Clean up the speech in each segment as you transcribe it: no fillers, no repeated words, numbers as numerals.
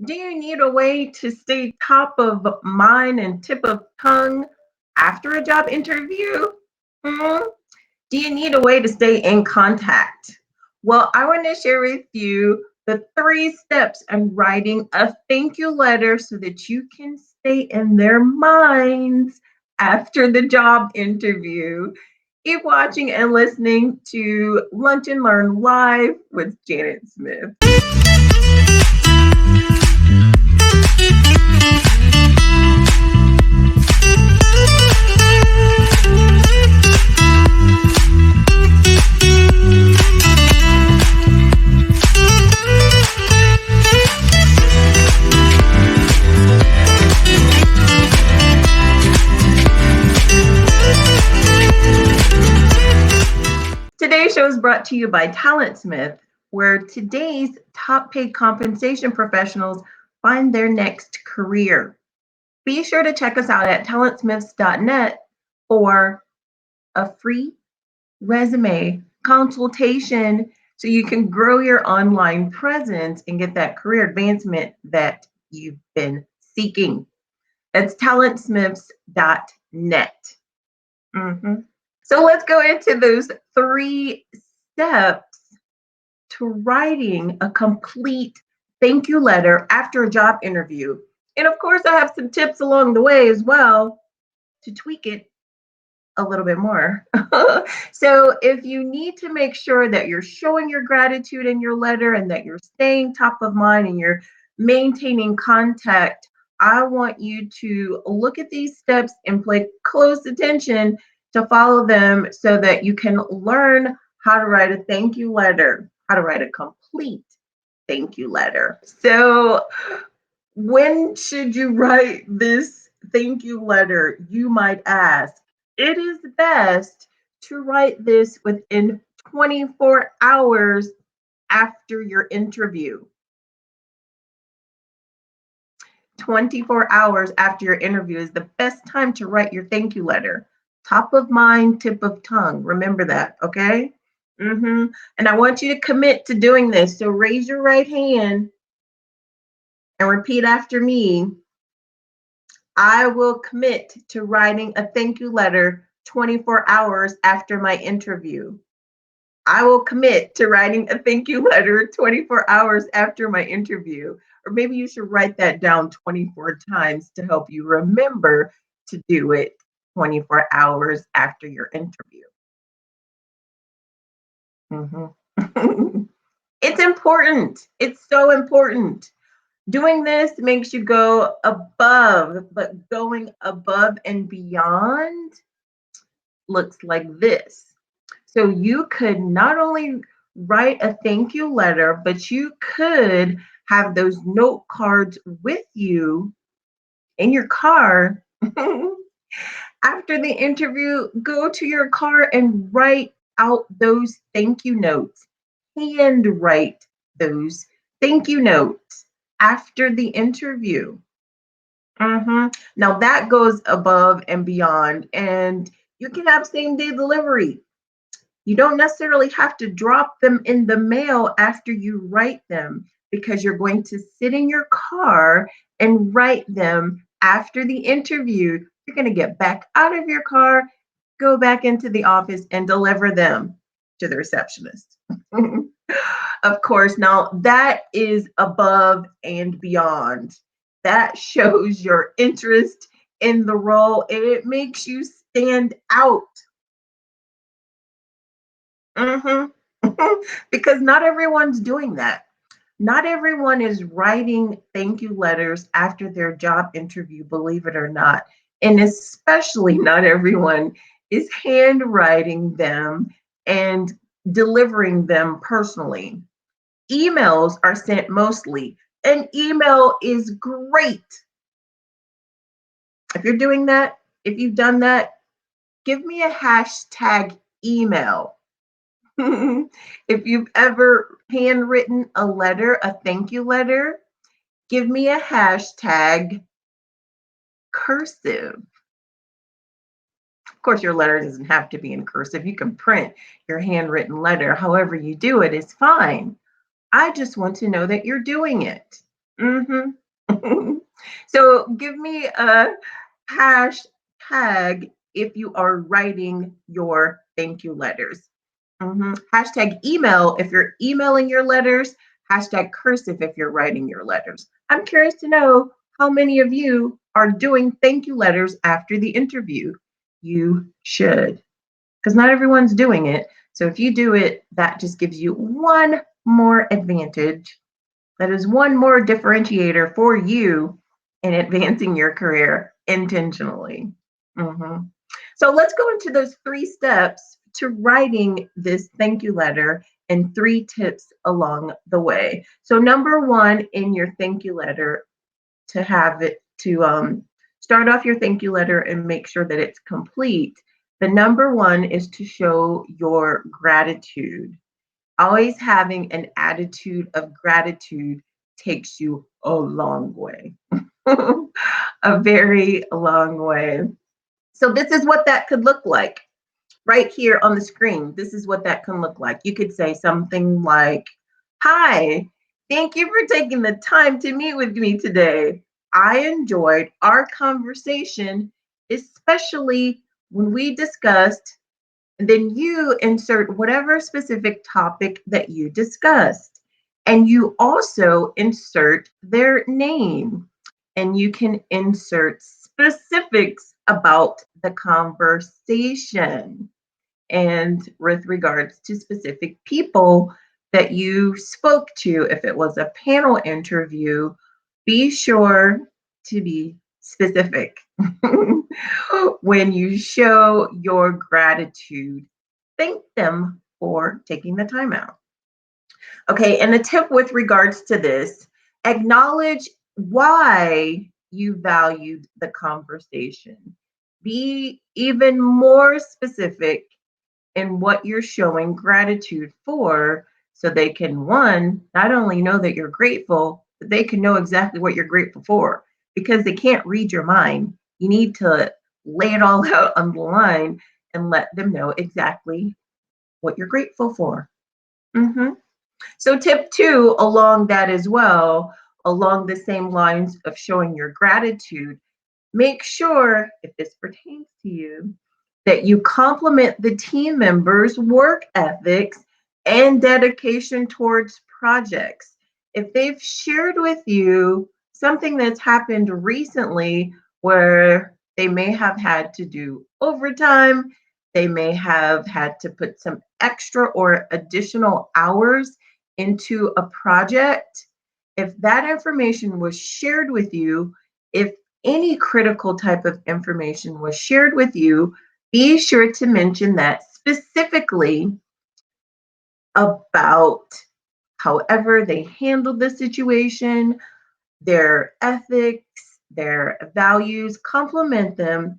Do you need a way to stay top of mind and tip of tongue after a job interview? Hmm? Do you need a way to stay in contact? Well, I want to share with you the 3 steps in writing a thank you letter so that you can stay in their minds after the job interview. Keep watching and listening to Lunch and Learn Live with Janet Smith. Today's show is brought to you by TalentSmith, where today's top paid compensation professionals find their next career. Be sure to check us out at talentsmiths.net for a free resume consultation so you can grow your online presence and get that career advancement that you've been seeking. That's talentsmiths.net. Mhm. So let's go into those 3 steps to writing a complete thank you letter after a job interview. And of course, I have some tips along the way as well to tweak it a little bit more. So, if you need to make sure that you're showing your gratitude in your letter and that you're staying top of mind and you're maintaining contact, I want you to look at these steps and pay close attention to follow them so that you can learn how to write a thank you letter, how to write a complete thank you letter. So, when should you write this thank you letter? You might ask. It is best to write this within 24 hours after your interview. 24 hours after your interview is the best time to write your thank you letter. Top of mind, tip of tongue. Remember that, okay? And I want you to commit to doing this. So raise your right hand and repeat after me. I will commit to writing a thank you letter 24 hours after my interview. I will commit to writing a thank you letter 24 hours after my interview. Or maybe you should write that down 24 times to help you remember to do it 24 hours after your interview. Mhm. It's important. It's so important. Doing this makes you go above, but going above and beyond looks like this. So you could not only write a thank you letter, but you could have those note cards with you in your car. After the interview, go to your car and write out those thank you notes. Handwrite those thank you notes after the interview. Now that goes above and beyond, and you can have same day delivery. You don't necessarily have to drop them in the mail after you write them because you're going to sit in your car and write them after the interview. You're going to get back out of your car, go back into the office, and deliver them to the receptionist. Of course, now that is above and beyond. That shows your interest in the role and it makes you stand out. Mhm. Because not everyone's doing that. Not everyone is writing thank you letters after their job interview, believe it or not. And especially not everyone is handwriting them and delivering them personally. Emails are sent mostly. An email is great. If you're doing that, if you've done that, give me a hashtag email. If you've ever handwritten a letter, a thank you letter, give me a hashtag cursive. Of course, your letter doesn't have to be in cursive. You can print your handwritten letter. However, you do it is fine. I just want to know that you're doing it. Mhm. So give me a hashtag if you are writing your thank you letters. Hashtag email if you're emailing your letters. Hashtag cursive if you're writing your letters. I'm curious to know how many of you are doing thank you letters after the interview. You should, because not everyone's doing it. So if you do it, that just gives you one more advantage. That is one more differentiator for you in advancing your career intentionally. Mhm. So let's go into those 3 steps to writing this thank you letter and 3 tips along the way. So, number one in your thank you letter, to have it to start off your thank you letter and make sure that it's complete. The number one is to show your gratitude. Always having an attitude of gratitude takes you a long way, a very long way. So, this is what that could look like right here on the screen. This is what that can look like. You could say something like, "Hi, thank you for taking the time to meet with me today. I enjoyed our conversation, especially when we discussed," and then you insert whatever specific topic that you discussed. And you also insert their name. And you can insert specifics about the conversation and with regards to specific people that you spoke to. If it was a panel interview, be sure to be specific when you show your gratitude. Thank them for taking the time out. Okay, and a tip with regards to this, acknowledge why you valued the conversation. Be even more specific in what you're showing gratitude for so they can, one, not only know that you're grateful, but they can know exactly what you're grateful for because they can't read your mind. You need to lay it all out on the line and let them know exactly what you're grateful for. Mhm. So, tip two, along that as well, along the same lines of showing your gratitude, make sure, if this pertains to you, that you compliment the team members' work ethics and dedication towards projects. If they've shared with you something that's happened recently where they may have had to do overtime, they may have had to put some extra or additional hours into a project, if that information was shared with you, if any critical type of information was shared with you, be sure to mention that specifically about however they handled the situation, their ethics, their values, compliment them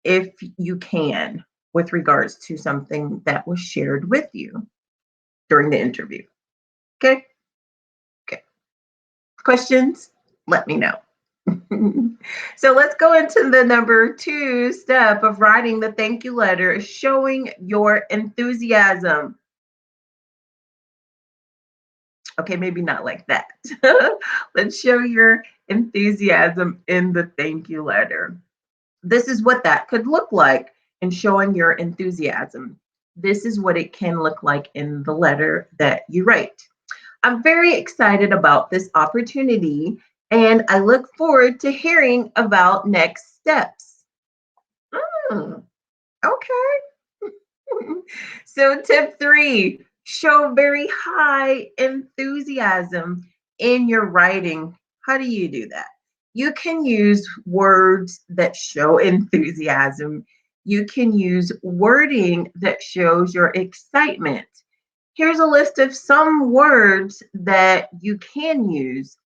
if you can with regards to something that was shared with you during the interview. Okay? Okay. Questions? Let me know. So let's go into the number 2 step of writing the thank you letter, showing your enthusiasm. Okay, maybe not like that. Let's show your enthusiasm in the thank you letter. This is what that could look like in showing your enthusiasm. This is what it can look like in the letter that you write. I'm very excited about this opportunity and I look forward to hearing about next steps. Mm, okay. So, tip three, show very high enthusiasm in your writing. How do you do that? You can use words that show enthusiasm. You can use wording that shows your excitement. Here's a list of some words that you can use.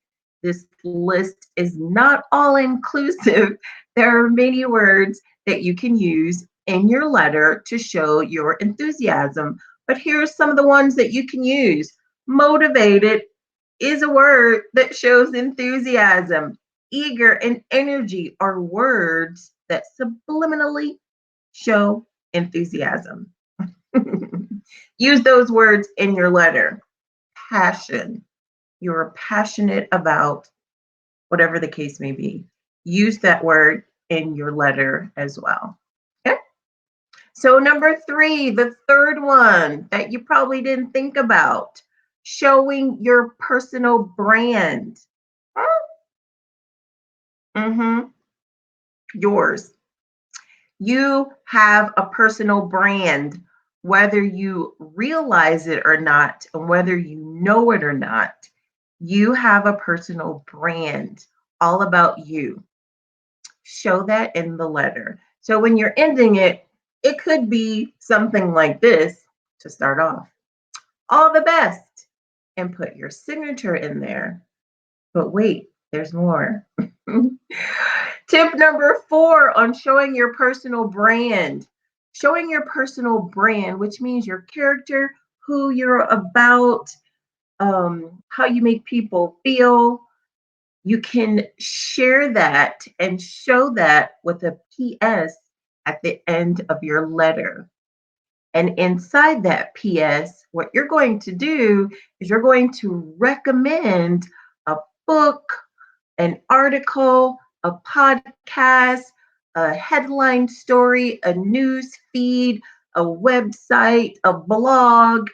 This list is not all inclusive. There are many words that you can use in your letter to show your enthusiasm. But here's some of the ones that you can use. Motivated is a word that shows enthusiasm. Eager and energy are words that subliminally show enthusiasm. Use those words in your letter. Passion. You're passionate about whatever the case may be. Use that word in your letter as well. Okay. So, number three, the third one that you probably didn't think about, showing your personal brand. Mm-hmm. Yours. You have a personal brand, whether you realize it or not, and whether you know it or not. You have a personal brand all about you. Show that in the letter. So when you're ending it, it could be something like this to start off. All the best, and put your signature in there. But wait, there's more. Tip number four on showing your personal brand. Showing your personal brand, which means your character, who you're about, how you make people feel. You can share that and show that with a PS at the end of your letter. And inside that PS, what you're going to do is you're going to recommend a book, an article, a podcast, a headline story, a news feed, a website, a blog,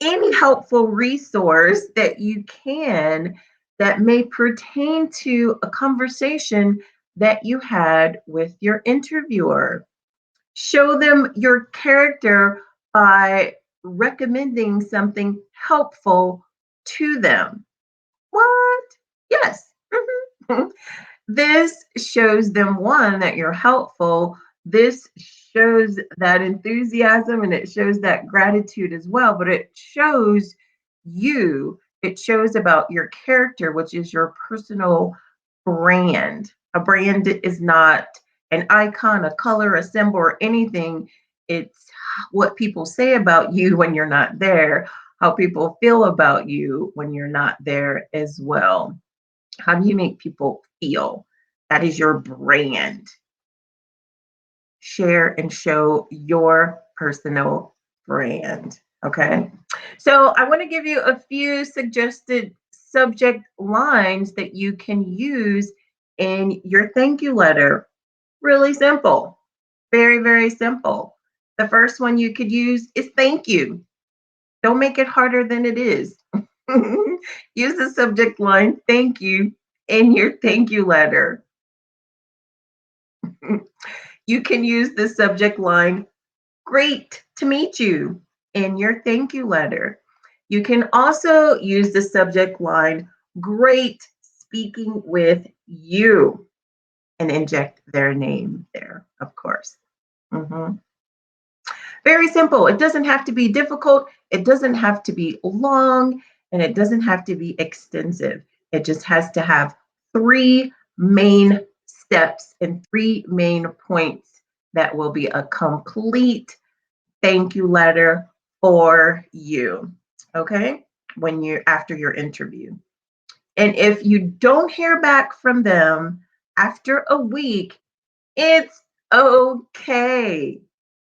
any helpful resource that you can that may pertain to a conversation that you had with your interviewer. Show them your character by recommending something helpful to them. What? Yes. Mhm. This shows them one that you're helpful. This shows that enthusiasm and it shows that gratitude as well, but it shows you, it shows about your character, which is your personal brand. A brand is not an icon, a color, a symbol, or anything. It's what people say about you when you're not there, how people feel about you when you're not there as well. How do you make people feel? That is your brand. Share and show your personal brand. Okay. So I want to give you a few suggested subject lines that you can use in your thank you letter. Really simple. Very, very simple. The first one you could use is thank you. Don't make it harder than it is. Use the subject line thank you in your thank you letter. You can use the subject line great to meet you in your thank you letter. You can also use the subject line great speaking with you and inject their name there, of course. Mhm. Very simple. It doesn't have to be difficult, it doesn't have to be long, and it doesn't have to be extensive. It just has to have three main steps and three main points that will be a complete thank you letter for you. Okay? When you're after your interview. And if you don't hear back from them after a week, it's okay.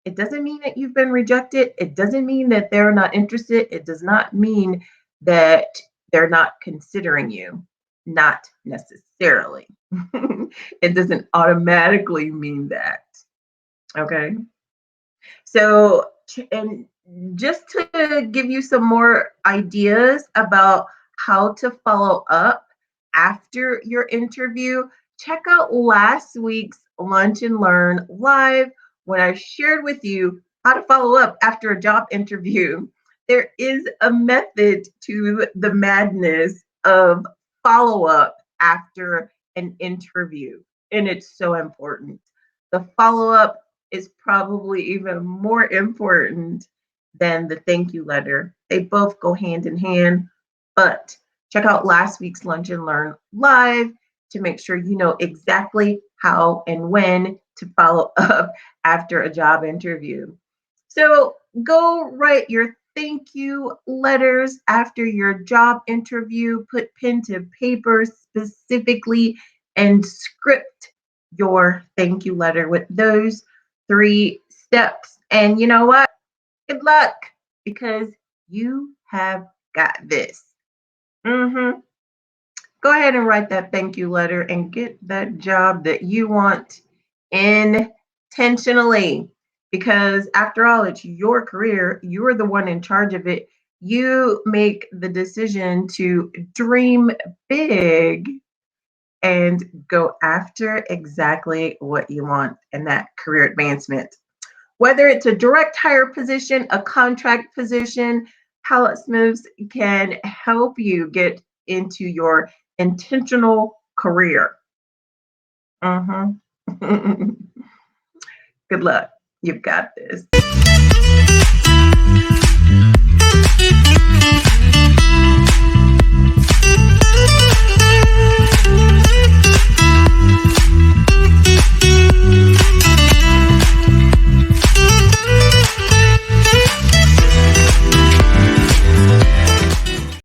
It doesn't mean that you've been rejected. It doesn't mean that they're not interested. It does not mean that they're not considering you. Not necessarily. It doesn't automatically mean that. Okay. So, and just to give you some more ideas about how to follow up after your interview, check out last week's Lunch and Learn Live when I shared with you how to follow up after a job interview. There is a method to the madness of follow up after an interview, and it's so important. The follow up is probably even more important than the thank you letter. They both go hand in hand, but check out last week's Lunch and Learn Live to make sure you know exactly how and when to follow up after a job interview. So go write your thank you letters after your job interview, put pen to paper specifically, and script your thank you letter with those three steps. And you know what? Good luck because you have got this. Mm-hmm. Go ahead and write that thank you letter and get that job that you want intentionally. Because after all, it's your career. You're the one in charge of it. You make the decision to dream big and go after exactly what you want in that career advancement. Whether it's a direct hire position, a contract position, TalentSmiths can help you get into your intentional career. Mhm. Good luck. You've got this.